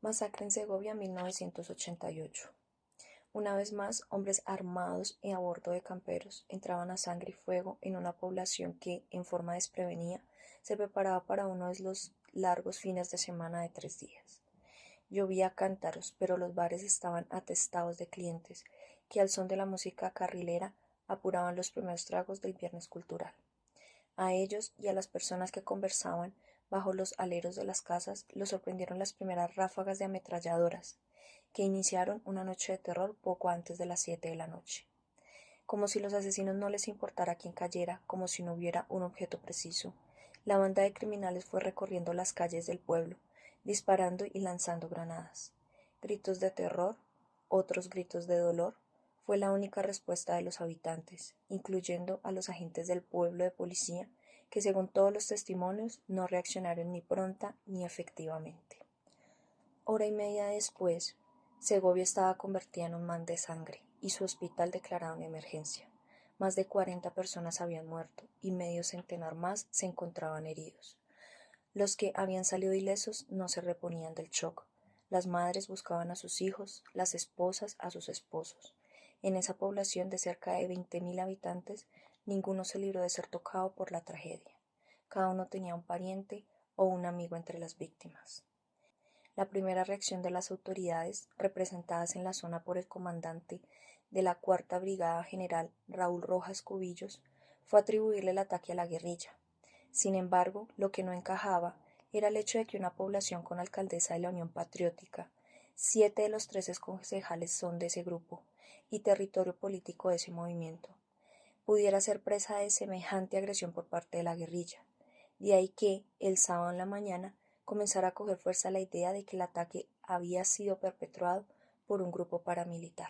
Masacre en Segovia, 1988. Una vez más, hombres armados y a bordo de camperos entraban a sangre y fuego en una población que, en forma desprevenida, se preparaba para uno de los largos fines de semana de 3 días. Llovía a cántaros, pero los bares estaban atestados de clientes que, al son de la música carrilera, apuraban los primeros tragos del viernes cultural. A ellos y a las personas que conversaban bajo los aleros de las casas los sorprendieron las primeras ráfagas de ametralladoras, que iniciaron una noche de terror poco antes de las 7 de la noche. Como si los asesinos no les importara quién cayera, como si no hubiera un objeto preciso, la banda de criminales fue recorriendo las calles del pueblo, disparando y lanzando granadas. Gritos de terror, otros gritos de dolor, fue la única respuesta de los habitantes, incluyendo a los agentes del pueblo de policía, que según todos los testimonios no reaccionaron ni pronta ni efectivamente. Hora y media después, Segovia estaba convertida en un mar de sangre y su hospital declarado en emergencia. Más de 40 personas habían muerto y medio centenar más se encontraban heridos. Los que habían salido ilesos no se reponían del shock. Las madres buscaban a sus hijos, las esposas a sus esposos. En esa población de cerca de 20.000 habitantes, ninguno se libró de ser tocado por la tragedia. Cada uno tenía un pariente o un amigo entre las víctimas. La primera reacción de las autoridades, representadas en la zona por el comandante de la Cuarta Brigada General Raúl Rojas Cubillos, fue atribuirle el ataque a la guerrilla. Sin embargo, lo que no encajaba era el hecho de que una población con alcaldesa de la Unión Patriótica, 7 de los 13 concejales son de ese grupo, y territorio político de ese movimiento, pudiera ser presa de semejante agresión por parte de la guerrilla. De ahí que, el sábado en la mañana, comenzara a coger fuerza la idea de que el ataque había sido perpetrado por un grupo paramilitar.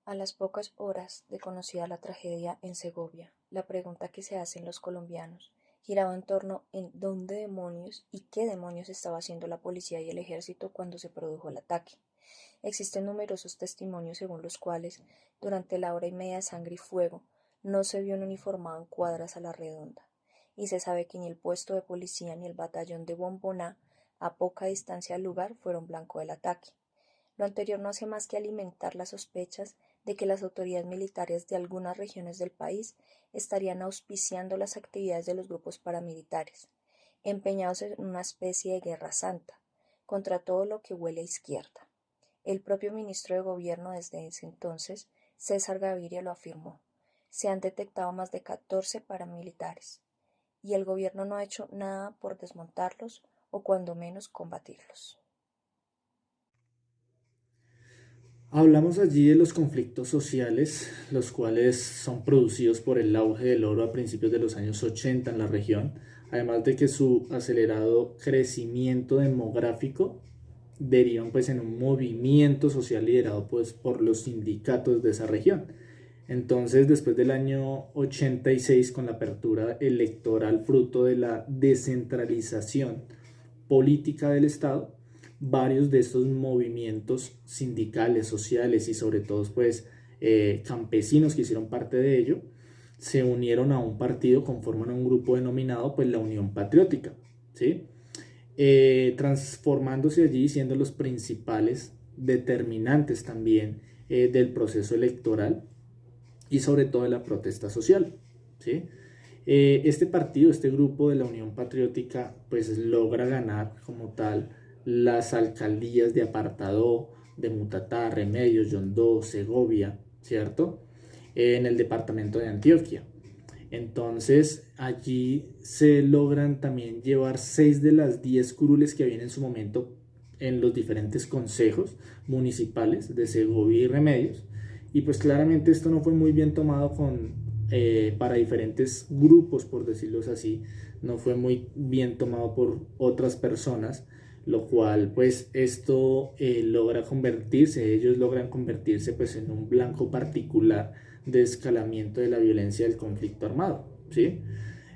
A las pocas horas de conocida la tragedia en Segovia, la pregunta que se hacen los colombianos giraba en torno en dónde demonios y qué demonios estaba haciendo la policía y el ejército cuando se produjo el ataque. Existen numerosos testimonios según los cuales, durante la hora y media de sangre y fuego, no se vio un uniformado en cuadras a la redonda, y se sabe que ni el puesto de policía ni el batallón de Bomboná, a poca distancia del lugar, fueron blanco del ataque. Lo anterior no hace más que alimentar las sospechas de que las autoridades militares de algunas regiones del país estarían auspiciando las actividades de los grupos paramilitares, empeñados en una especie de guerra santa, contra todo lo que huele a izquierda. El propio ministro de Gobierno desde ese entonces, César Gaviria, lo afirmó. Se han detectado más de 14 paramilitares, y el gobierno no ha hecho nada por desmontarlos o cuando menos combatirlos. Hablamos allí de los conflictos sociales, los cuales son producidos por el auge del oro a principios de los años 80 en la región, además de que su acelerado crecimiento demográfico derivan pues en un movimiento social liderado pues por los sindicatos de esa región. Entonces, después del año 86, con la apertura electoral fruto de la descentralización política del Estado, varios de estos movimientos sindicales, sociales y sobre todo pues campesinos que hicieron parte de ello, se unieron a un partido, conforman un grupo denominado pues la Unión Patriótica, ¿sí? Transformándose allí, siendo los principales determinantes también del proceso electoral y sobre todo de la protesta social, ¿sí? Este partido, este grupo de la Unión Patriótica, pues logra ganar como tal las alcaldías de Apartadó, de Mutatá, Remedios, Yondó, Segovia, ¿cierto? En el departamento de Antioquia. Entonces allí se logran también llevar 6 de las 10 curules que habían en su momento en los diferentes consejos municipales de Segovia y Remedios. Y pues claramente esto no fue muy bien tomado para diferentes grupos, por decirlo así, no fue muy bien tomado por otras personas, lo cual pues esto logra convertirse, ellos logran convertirse pues en un blanco particular de escalamiento de la violencia del conflicto armado, ¿sí?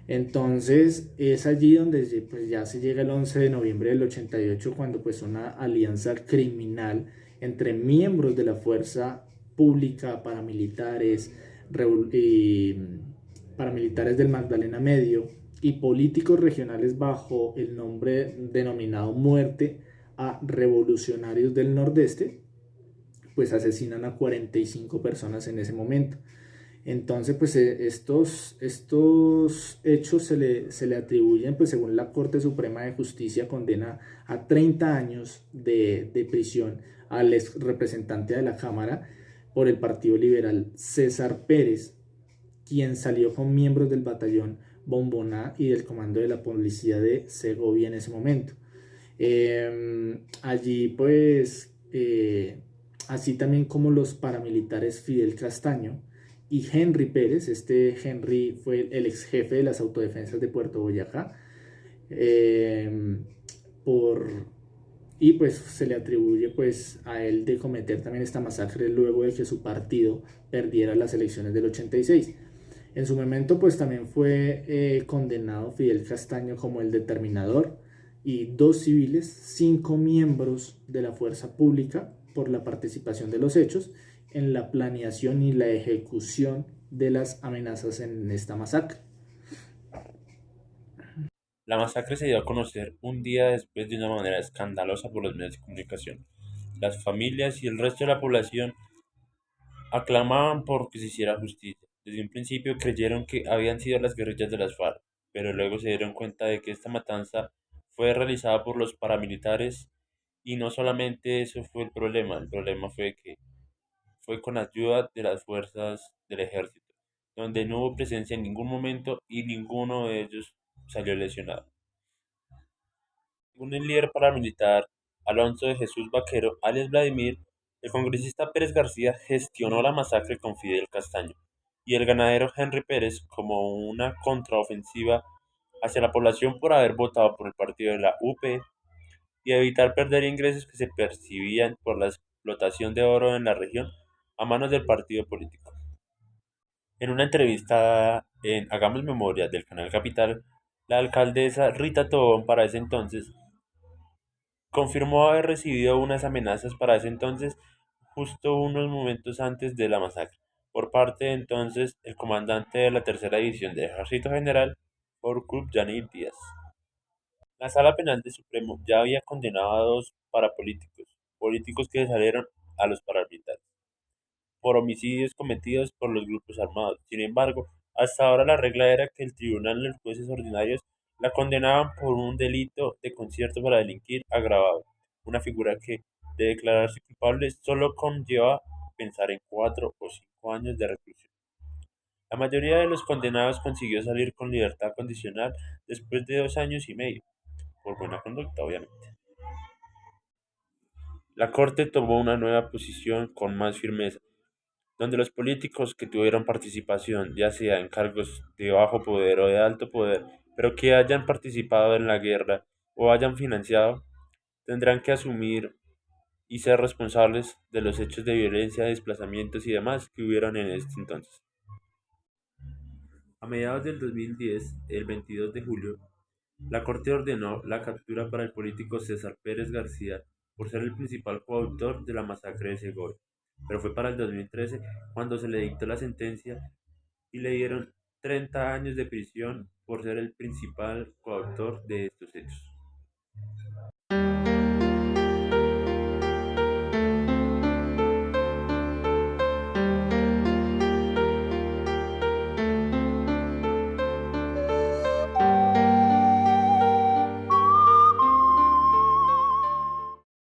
Entonces es allí donde pues, ya se llega el 11 de noviembre del 88 cuando pues una alianza criminal entre miembros de la fuerza pública, y paramilitares del Magdalena Medio y políticos regionales bajo el nombre denominado Muerte a revolucionarios del Nordeste, pues asesinan a 45 personas en ese momento. Entonces, pues estos hechos se le atribuyen, pues según la Corte Suprema de Justicia, condena a 30 años de prisión al ex representante de la Cámara por el Partido Liberal, César Pérez, quien salió con miembros del batallón Bomboná y del comando de la policía de Segovia en ese momento. Allí, pues, así también como los paramilitares Fidel Castaño y Henry Pérez. Este Henry fue el ex jefe de las autodefensas de Puerto Boyacá, eh, por, y pues se le atribuye pues a él de cometer también esta masacre luego de que su partido perdiera las elecciones del 86. En su momento pues también fue condenado Fidel Castaño como el determinador, y dos civiles, 5 miembros de la fuerza pública, por la participación de los hechos en la planeación y la ejecución de las amenazas en esta masacre. La masacre se dio a conocer un día después de una manera escandalosa por los medios de comunicación. Las familias y el resto de la población aclamaban por que se hiciera justicia. Desde un principio creyeron que habían sido las guerrillas de las FARC, pero luego se dieron cuenta de que esta matanza fue realizada por los paramilitares, y no solamente eso fue el problema fue que fue con ayuda de las fuerzas del ejército, donde no hubo presencia en ningún momento y ninguno de ellos salió lesionado. Según el líder paramilitar Alonso de Jesús Vaquero, alias Vladimir, el congresista Pérez García gestionó la masacre con Fidel Castaño y el ganadero Henry Pérez como una contraofensiva hacia la población por haber votado por el partido de la UP y evitar perder ingresos que se percibían por la explotación de oro en la región a manos del partido político. En una entrevista en Hagamos Memoria del canal Capital, la alcaldesa Rita Tobón para ese entonces confirmó haber recibido unas amenazas para ese entonces, justo unos momentos antes de la masacre, por parte de entonces el comandante de la tercera división del Ejército General, Orkut Yanir Díaz. La Sala Penal del Supremo ya había condenado a dos políticos que salieron a los paramilitares, por homicidios cometidos por los grupos armados. Sin embargo, hasta ahora la regla era que el tribunal y los jueces ordinarios la condenaban por un delito de concierto para delinquir agravado, una figura que, de declararse culpable, solo conlleva pensar en 4 o 5 años de reclusión. La mayoría de los condenados consiguió salir con libertad condicional después de 2 años y medio, por buena conducta, obviamente. La Corte tomó una nueva posición con más firmeza, donde los políticos que tuvieron participación, ya sea en cargos de bajo poder o de alto poder, pero que hayan participado en la guerra o hayan financiado, tendrán que asumir y ser responsables de los hechos de violencia, desplazamientos y demás que hubieron en este entonces. A mediados del 2010, el 22 de julio, la Corte ordenó la captura para el político César Pérez García por ser el principal coautor de la masacre de Segovia, pero fue para el 2013 cuando se le dictó la sentencia y le dieron 30 años de prisión por ser el principal coautor de estos hechos.